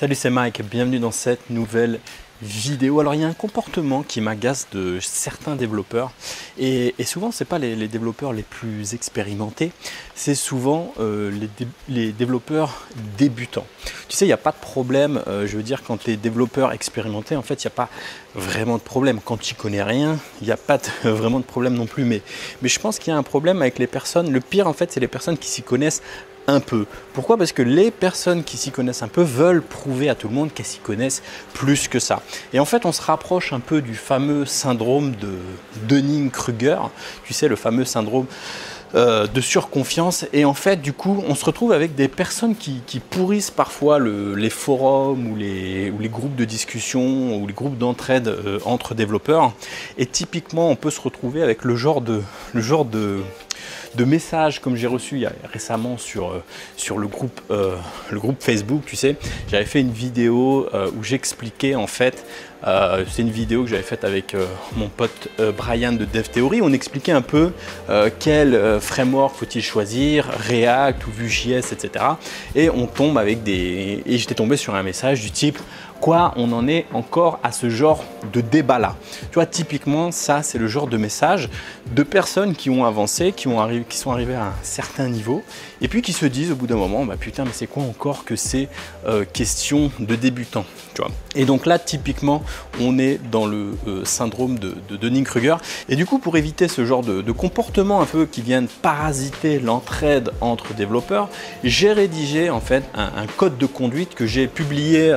Salut, c'est Mike, bienvenue dans cette nouvelle vidéo. Alors il y a un comportement qui m'agace de certains développeurs et souvent c'est pas les développeurs les plus expérimentés, c'est souvent les développeurs débutants. Tu sais, il n'y a pas de problème, je veux dire, quand tu es développeur expérimenté, en fait il n'y a pas vraiment de problème. Quand tu connais rien, il n'y a pas vraiment de problème non plus, mais je pense qu'il y a un problème avec les personnes. Le pire en fait, c'est les personnes qui s'y connaissent un peu. Pourquoi? Parce que les personnes qui s'y connaissent un peu veulent prouver à tout le monde qu'elles s'y connaissent plus que ça. Et en fait, on se rapproche un peu du fameux syndrome de Dunning-Kruger. Tu sais, le fameux syndrome de surconfiance. Et en fait, du coup, on se retrouve avec des personnes qui pourrissent parfois les forums ou les groupes de discussion ou les groupes d'entraide entre développeurs. Et typiquement, on peut se retrouver avec le genre de messages comme j'ai reçu récemment sur le groupe Facebook. Tu sais, j'avais fait une vidéo où j'expliquais en fait, c'est une vidéo que j'avais faite avec mon pote Brian de Dev Theory. On expliquait un peu quel framework faut-il choisir, React ou Vue.js, etc. Et on tombe avec et j'étais tombé sur un message du type: quoi, on en est encore à ce genre de débat là. Tu vois, typiquement, ça c'est le genre de message de personnes qui ont avancé, qui sont arrivées à un certain niveau et puis qui se disent au bout d'un moment: bah putain, mais c'est quoi encore que ces questions de débutants, tu vois. Et donc là, typiquement, on est dans le syndrome de Dunning-Kruger. Et du coup, pour éviter ce genre de comportement un peu qui viennent parasiter l'entraide entre développeurs, j'ai rédigé en fait un code de conduite que j'ai publié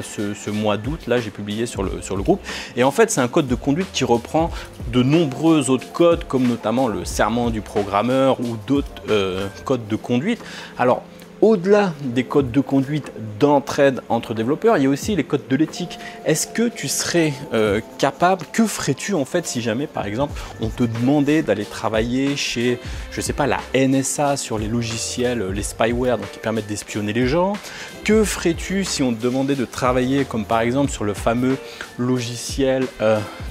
ce mois d'août. Là, j'ai publié sur le groupe. Et en fait, c'est un code de conduite qui reprend de nombreux autres codes, comme notamment le serment du programmeur ou d'autres codes de conduite. Alors, au-delà des codes de conduite d'entraide entre développeurs, il y a aussi les codes de l'éthique. Est-ce que tu serais capable, que ferais-tu en fait si jamais par exemple on te demandait d'aller travailler chez, je sais pas, la NSA sur les logiciels, les spyware, donc qui permettent d'espionner les gens? Que ferais-tu si on te demandait de travailler comme par exemple sur le fameux logiciel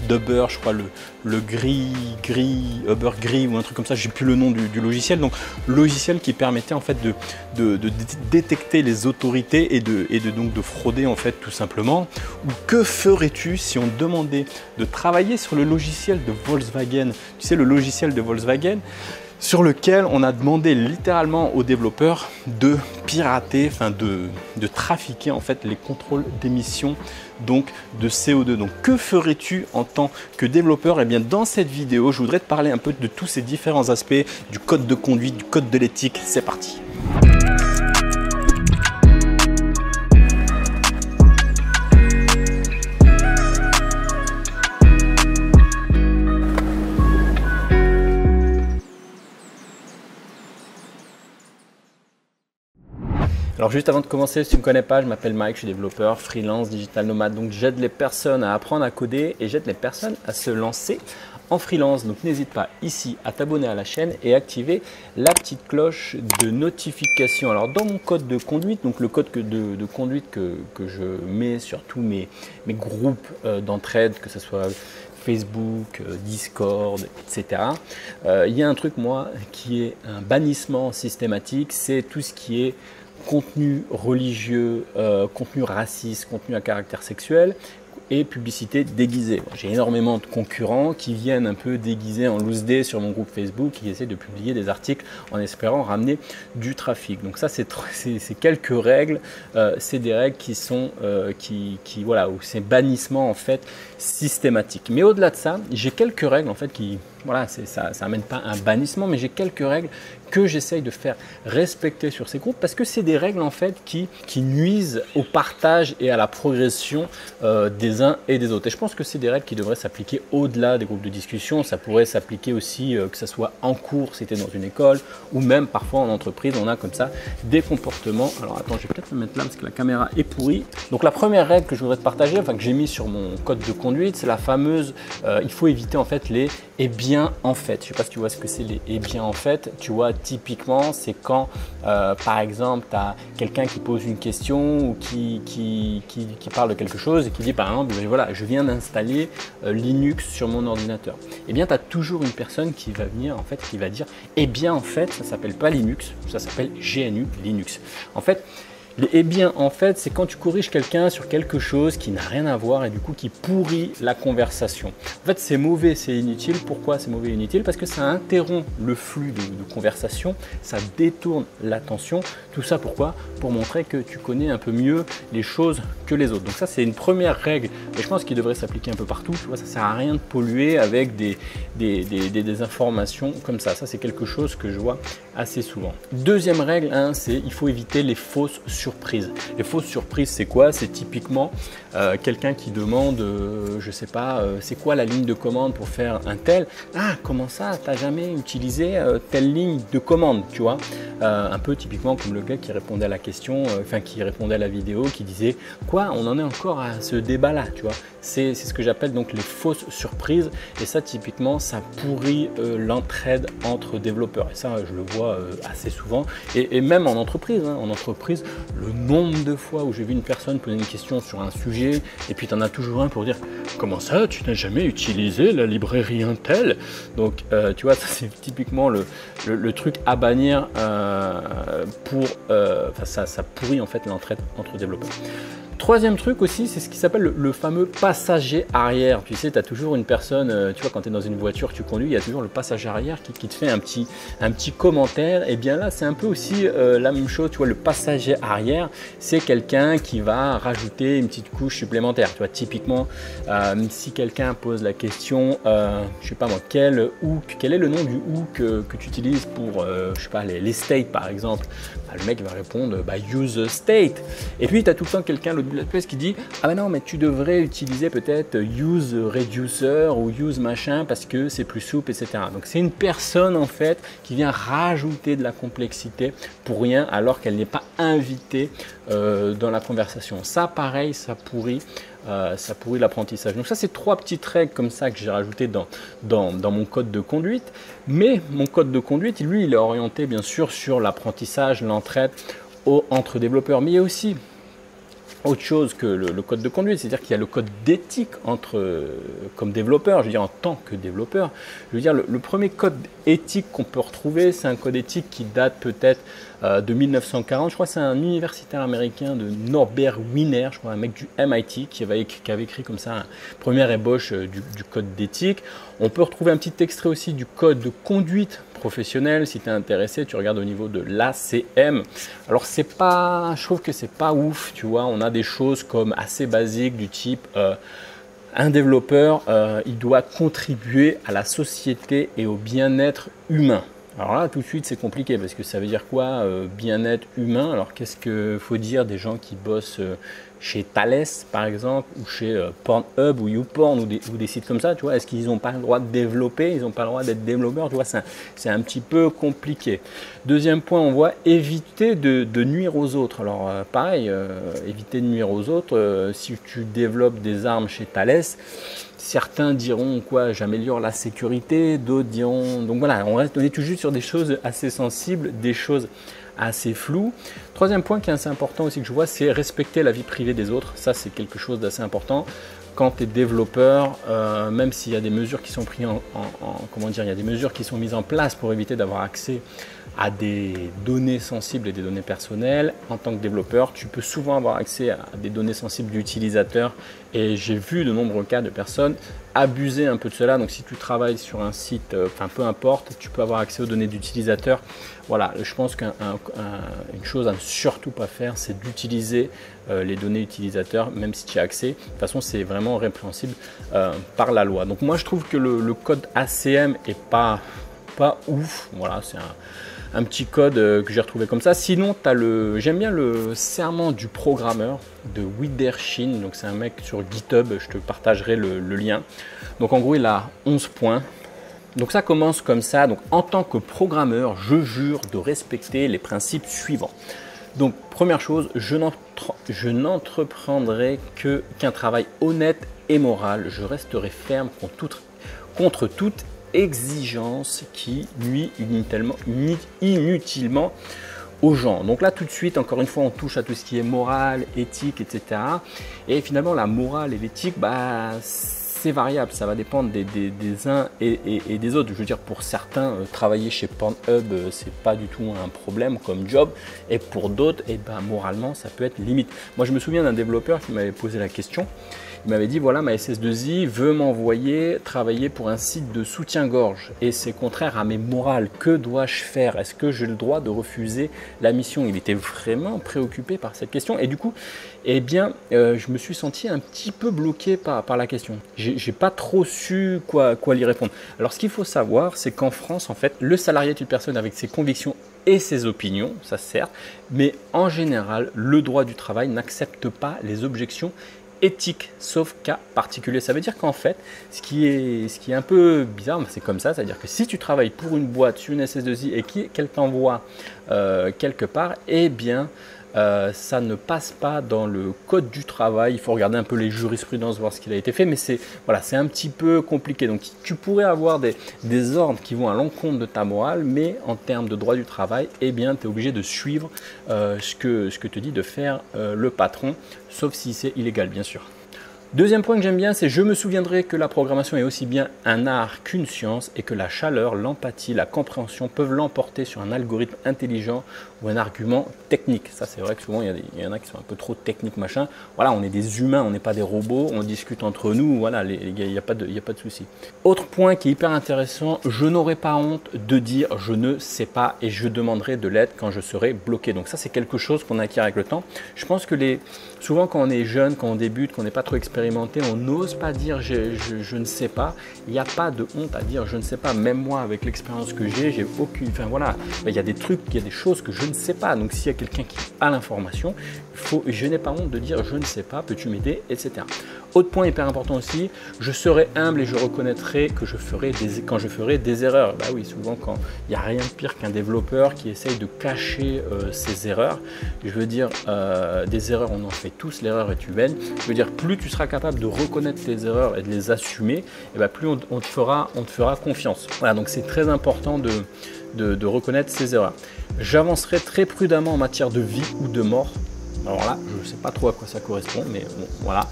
d'Uber, je crois le Uber Gris ou un truc comme ça, j'ai plus le nom du logiciel, donc logiciel qui permettait en fait de détecter les autorités et donc de frauder en fait tout simplement. Ou que ferais-tu si on te demandait de travailler sur le logiciel de Volkswagen? Tu sais, le logiciel de Volkswagen sur lequel on a demandé littéralement aux développeurs de pirater, enfin de trafiquer en fait les contrôles d'émissions donc de CO2. Donc que ferais-tu en tant que développeur? Et bien dans cette vidéo, je voudrais te parler un peu de tous ces différents aspects du code de conduite, du code de l'éthique. C'est parti. Alors juste avant de commencer, si tu ne me connais pas, je m'appelle Mike, je suis développeur, freelance, digital nomade. Donc j'aide les personnes à apprendre à coder et j'aide les personnes à se lancer en freelance. Donc n'hésite pas ici à t'abonner à la chaîne et activer la petite cloche de notification. Alors dans mon code de conduite, donc le code de conduite que je mets sur tous mes groupes d'entraide, que ce soit Facebook, Discord, etc. Il y a un truc moi qui est un bannissement systématique, c'est tout ce qui est contenu religieux, contenu raciste, contenu à caractère sexuel et publicité déguisée. J'ai énormément de concurrents qui viennent un peu déguisés en loose day sur mon groupe Facebook, qui essaient de publier des articles en espérant ramener du trafic. Donc ça, c'est quelques règles, c'est des règles qui sont voilà, où c'est bannissement en fait systématique. Mais au-delà de ça, j'ai quelques règles en fait qui, voilà, ça n'amène pas un bannissement, mais j'ai quelques règles que j'essaye de faire respecter sur ces groupes parce que c'est des règles en fait qui nuisent au partage et à la progression des uns et des autres. Et je pense que c'est des règles qui devraient s'appliquer au-delà des groupes de discussion. Ça pourrait s'appliquer aussi que ce soit en cours, si tu es dans une école, ou même parfois en entreprise, on a comme ça des comportements. Alors attends, je vais peut-être le mettre là parce que la caméra est pourrie. Donc la première règle que je voudrais te partager, enfin que j'ai mis sur mon code de conduite, c'est la fameuse, il faut éviter en fait les « et bien en fait ». Je ne sais pas si tu vois ce que c'est les « et bien en fait ». Tu vois, typiquement, c'est quand, par exemple, tu as quelqu'un qui pose une question ou qui parle de quelque chose et qui dit, par exemple, voilà, je viens d'installer Linux sur mon ordinateur. Eh bien, tu as toujours une personne qui va venir, en fait, qui va dire, eh bien, en fait, ça ne s'appelle pas Linux, ça s'appelle GNU, Linux. En fait, Eh bien, en fait, c'est quand tu corriges quelqu'un sur quelque chose qui n'a rien à voir et du coup qui pourrit la conversation. En fait, c'est mauvais, c'est inutile. Pourquoi c'est mauvais et inutile? Parce que ça interrompt le flux de conversation, ça détourne l'attention. Tout ça pourquoi? Pour montrer que tu connais un peu mieux les choses que les autres. Donc ça, c'est une première règle et je pense qu'il devrait s'appliquer un peu partout. Tu vois, ça sert à rien de polluer avec des informations comme ça. Ça, c'est quelque chose que je vois assez souvent. Deuxième règle, hein, c'est il faut éviter les fausses surprises. Les fausses surprises, c'est quoi? C'est typiquement quelqu'un qui demande, je sais pas, c'est quoi la ligne de commande pour faire un tel? Ah, comment ça? T'as jamais utilisé telle ligne de commande, tu vois? Un peu typiquement comme le gars qui répondait à la question, qui répondait à la vidéo, qui disait quoi? On en est encore à ce débat-là, tu vois? C'est ce que j'appelle donc les fausses surprises et ça typiquement ça pourrit l'entraide entre développeurs et ça je le vois assez souvent et même en entreprise. Hein. En entreprise, le nombre de fois où j'ai vu une personne poser une question sur un sujet et puis tu en as toujours un pour dire comment ça tu n'as jamais utilisé la librairie Intel? Donc tu vois ça c'est typiquement le truc à bannir ça pourrit en fait l'entraide entre développeurs. Troisième truc aussi, c'est ce qui s'appelle le fameux passager arrière. Tu sais, tu as toujours une personne, tu vois, quand tu es dans une voiture, tu conduis, il y a toujours le passager arrière qui te fait un petit commentaire. Et bien là, c'est un peu aussi la même chose. Tu vois, le passager arrière, c'est quelqu'un qui va rajouter une petite couche supplémentaire. Tu vois, typiquement, si quelqu'un pose la question, je sais pas moi, quel est le nom du hook que tu utilises pour, je sais pas, les states par exemple, bah, le mec va répondre, bah, use state. Et puis, tu as tout le temps quelqu'un de la pièce qui dit ah ben non mais tu devrais utiliser peut-être use reducer ou use machin parce que c'est plus souple, etc. Donc c'est une personne en fait qui vient rajouter de la complexité pour rien alors qu'elle n'est pas invitée dans la conversation. Ça pareil, ça pourrit l'apprentissage. Donc ça c'est trois petites règles comme ça que j'ai rajoutées dans mon code de conduite. Mais mon code de conduite, lui, il est orienté bien sûr sur l'apprentissage, l'entraide entre développeurs. Mais il y a aussi autre chose que le code de conduite, c'est-à-dire qu'il y a le code d'éthique comme développeur, je veux dire en tant que développeur. Je veux dire le premier code éthique qu'on peut retrouver, c'est un code éthique qui date peut-être de 1940. Je crois que c'est un universitaire américain de Norbert Wiener, je crois un mec du MIT qui avait écrit comme ça une première ébauche du code d'éthique. On peut retrouver un petit extrait aussi du code de conduite professionnel. Si tu es intéressé, tu regardes au niveau de l'ACM. Alors je trouve que c'est pas ouf, tu vois. On a des choses comme assez basiques du type un développeur, il doit contribuer à la société et au bien-être humain. Alors là, tout de suite, c'est compliqué parce que ça veut dire quoi, bien-être humain? Alors qu'est-ce qu'il faut dire des gens qui bossent chez Thales, par exemple, ou chez Pornhub ou YouPorn ou des sites comme ça, tu vois? Est-ce qu'ils n'ont pas le droit de développer? Ils n'ont pas le droit d'être développeurs, tu vois? C'est un petit peu compliqué. Deuxième point, on voit éviter de nuire aux autres. Alors pareil, éviter de nuire aux autres, si tu développes des armes chez Thales, certains diront quoi, j'améliore la sécurité, d'autres diront. Donc voilà, on est tout juste sur des choses assez sensibles, des choses assez floues. Troisième point qui est assez important aussi que je vois, c'est respecter la vie privée des autres. Ça, c'est quelque chose d'assez important. Quand tu es développeur, même s'il y a des mesures qui sont prises il y a des mesures qui sont mises en place pour éviter d'avoir accès à des données sensibles et des données personnelles. En tant que développeur, tu peux souvent avoir accès à des données sensibles d'utilisateurs et j'ai vu de nombreux cas de personnes abuser un peu de cela. Donc si tu travailles sur un site, peu importe, tu peux avoir accès aux données d'utilisateurs. Voilà, je pense qu'une chose à ne surtout pas faire, c'est d'utiliser les données utilisateurs, même si tu as accès. De toute façon, c'est vraiment répréhensible par la loi. Donc moi, je trouve que le code ACM est pas ouf. Voilà, c'est un petit code que j'ai retrouvé comme ça. Sinon, j'aime bien le serment du programmeur de Widershin. Donc c'est un mec sur GitHub, je te partagerai le lien. Donc en gros, il a 11 points. Donc ça commence comme ça. Donc en tant que programmeur, je jure de respecter les principes suivants. Donc première chose, je n'entreprendrai qu'un travail honnête et moral. Je resterai ferme contre toute exigence qui nuit inutilement aux gens. Donc là tout de suite, encore une fois, on touche à tout ce qui est morale, éthique, etc. Et finalement la morale et l'éthique, assez variable, ça va dépendre des uns et des autres. Je veux dire, pour certains, travailler chez Pornhub, c'est pas du tout un problème comme job, et pour d'autres, eh ben, moralement, ça peut être limite. Moi, je me souviens d'un développeur qui m'avait posé la question. Il m'avait dit, voilà, ma SS2I veut m'envoyer travailler pour un site de soutien-gorge et c'est contraire à mes morales. Que dois-je faire? Est-ce que j'ai le droit de refuser la mission? Il était vraiment préoccupé par cette question et du coup, eh bien, je me suis senti un petit peu bloqué par la question. J'ai pas trop su quoi lui répondre. Alors, ce qu'il faut savoir, c'est qu'en France, en fait, le salarié est une personne avec ses convictions et ses opinions, ça certes, mais en général, le droit du travail n'accepte pas les objections éthique, sauf cas particulier. Ça veut dire qu'en fait, ce qui est un peu bizarre, c'est comme ça, c'est-à-dire que si tu travailles pour une boîte sur une SS2I et qu'elle t'envoie quelque part, eh bien, ça ne passe pas dans le code du travail. Il faut regarder un peu les jurisprudences, voir ce qu'il a été fait, mais c'est voilà, c'est un petit peu compliqué. Donc, tu pourrais avoir des ordres qui vont à l'encontre de ta morale, mais en termes de droit du travail, eh bien, tu es obligé de suivre ce que te dit de faire le patron, sauf si c'est illégal, bien sûr. Deuxième point que j'aime bien, c'est je me souviendrai que la programmation est aussi bien un art qu'une science et que la chaleur, l'empathie, la compréhension peuvent l'emporter sur un algorithme intelligent ou un argument technique. Ça, c'est vrai que souvent, il y en a qui sont un peu trop techniques, machin. Voilà, on est des humains, on n'est pas des robots, on discute entre nous, voilà, les gars, il n'y a pas de souci. Autre point qui est hyper intéressant, je n'aurai pas honte de dire je ne sais pas et je demanderai de l'aide quand je serai bloqué. Donc ça, c'est quelque chose qu'on acquiert avec le temps. Je pense que souvent, quand on est jeune, quand on débute, qu'on n'est pas trop expérimenté, on n'ose pas dire je ne sais pas. Il n'y a pas de honte à dire je ne sais pas. Même moi, avec l'expérience que j'ai aucune. Enfin voilà, il y a des trucs, il y a des choses que je ne sais pas. Donc s'il y a quelqu'un qui a l'information, je n'ai pas honte de dire je ne sais pas, peux-tu m'aider, etc. Autre point hyper important aussi, je serai humble et je reconnaîtrai que quand je ferai des erreurs. Bah oui, souvent quand il n'y a rien de pire qu'un développeur qui essaye de cacher ses erreurs. Je veux dire, des erreurs, on en fait tous, l'erreur est humaine. Je veux dire, plus tu seras capable de reconnaître tes erreurs et de les assumer, et ben plus on te fera confiance. Voilà, donc c'est très important de reconnaître ses erreurs. J'avancerai très prudemment en matière de vie ou de mort. Alors là, je ne sais pas trop à quoi ça correspond, mais bon, voilà.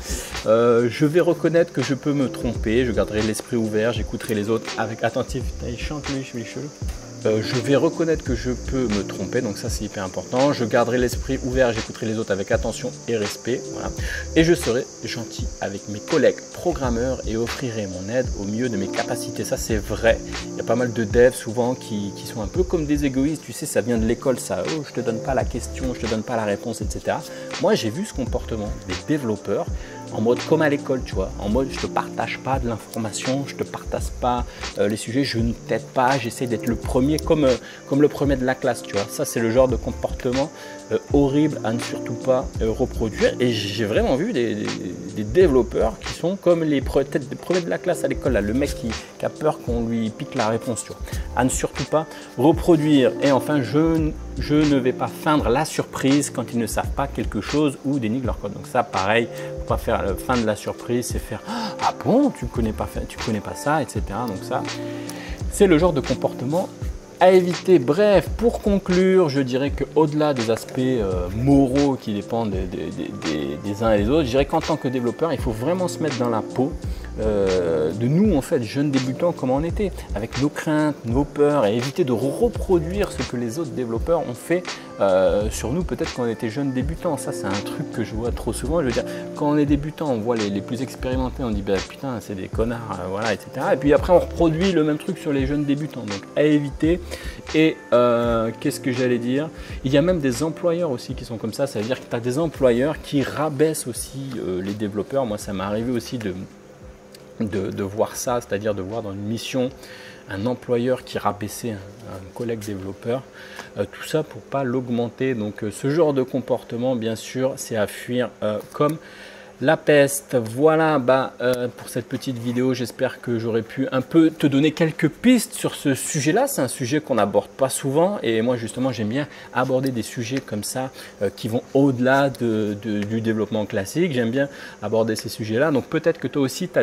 Je vais reconnaître que je peux me tromper, je garderai l'esprit ouvert, j'écouterai les autres avec attentivité. Il chante lui, je suis chelou. Je vais reconnaître que je peux me tromper, donc ça c'est hyper important. Je garderai l'esprit ouvert, j'écouterai les autres avec attention et respect. Voilà. Et je serai gentil avec mes collègues programmeurs et offrirai mon aide au mieux de mes capacités. Ça c'est vrai. Il y a pas mal de devs souvent qui sont un peu comme des égoïstes. Tu sais, ça vient de l'école, ça. Oh, je te donne pas la question, je te donne pas la réponse, etc. Moi j'ai vu ce comportement des développeurs en mode comme à l'école, tu vois, en mode je te partage pas de l'information, je te partage pas les sujets, je ne t'aide pas, j'essaie d'être le premier comme le premier de la classe, tu vois. Ça c'est le genre de comportement horrible à ne surtout pas reproduire et j'ai vraiment vu des développeurs qui sont comme les premiers de la classe à l'école, le mec qui a peur qu'on lui pique la réponse, tu vois. À ne surtout pas reproduire. Et enfin, je ne vais pas feindre la surprise quand ils ne savent pas quelque chose ou dénigrent leur code. Donc ça, pareil, faut pas faire la fin de la surprise, c'est faire « Ah bon, tu connais pas ça, etc. » Donc ça, c'est le genre de comportement à éviter. Bref, pour conclure, je dirais qu'au-delà des aspects moraux qui dépendent des uns et des autres, je dirais qu'en tant que développeur, il faut vraiment se mettre dans la peau de nous, en fait, jeunes débutants, comme on était, avec nos craintes, nos peurs, et éviter de reproduire ce que les autres développeurs ont fait sur nous, peut-être quand on était jeunes débutants. Ça, c'est un truc que je vois trop souvent. Je veux dire, quand on est débutant, on voit les plus expérimentés, on dit bah, putain, c'est des connards, voilà, etc. Et puis après, on reproduit le même truc sur les jeunes débutants. Donc, à éviter. Et qu'est-ce que j'allais dire? Il y a même des employeurs aussi qui sont comme ça. Ça veut dire que tu as des employeurs qui rabaissent aussi les développeurs. Moi, ça m'est arrivé aussi de voir ça, c'est-à-dire de voir dans une mission un employeur qui rabaissait un collègue développeur, tout ça pour pas l'augmenter. Donc ce genre de comportement, bien sûr, c'est à fuir comme la peste. Voilà, pour cette petite vidéo, j'espère que j'aurais pu un peu te donner quelques pistes sur ce sujet-là. C'est un sujet qu'on n'aborde pas souvent et moi justement j'aime bien aborder des sujets comme ça qui vont au-delà du développement classique. J'aime bien aborder ces sujets-là. Donc peut-être que toi aussi tu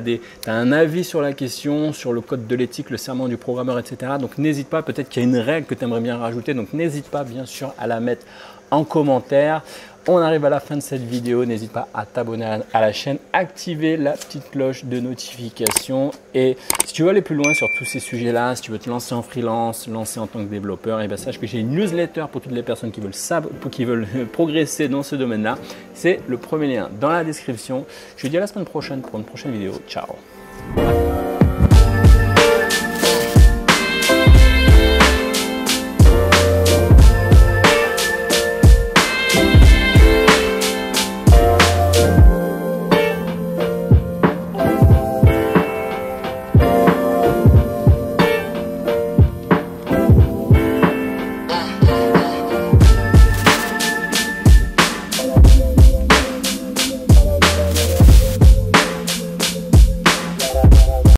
as un avis sur la question, sur le code de l'éthique, le serment du programmeur, etc. Donc n'hésite pas, peut-être qu'il y a une règle que tu aimerais bien rajouter. Donc n'hésite pas bien sûr à la mettre en commentaire. on arrive à la fin de cette vidéo. N'hésite pas à t'abonner à la chaîne, activer la petite cloche de notification. Et si tu veux aller plus loin sur tous ces sujets-là, si tu veux te lancer en freelance, lancer en tant que développeur, et bien sache que j'ai une newsletter pour toutes les personnes qui veulent progresser dans ce domaine-là. C'est le premier lien dans la description. Je te dis à la semaine prochaine pour une prochaine vidéo. Ciao!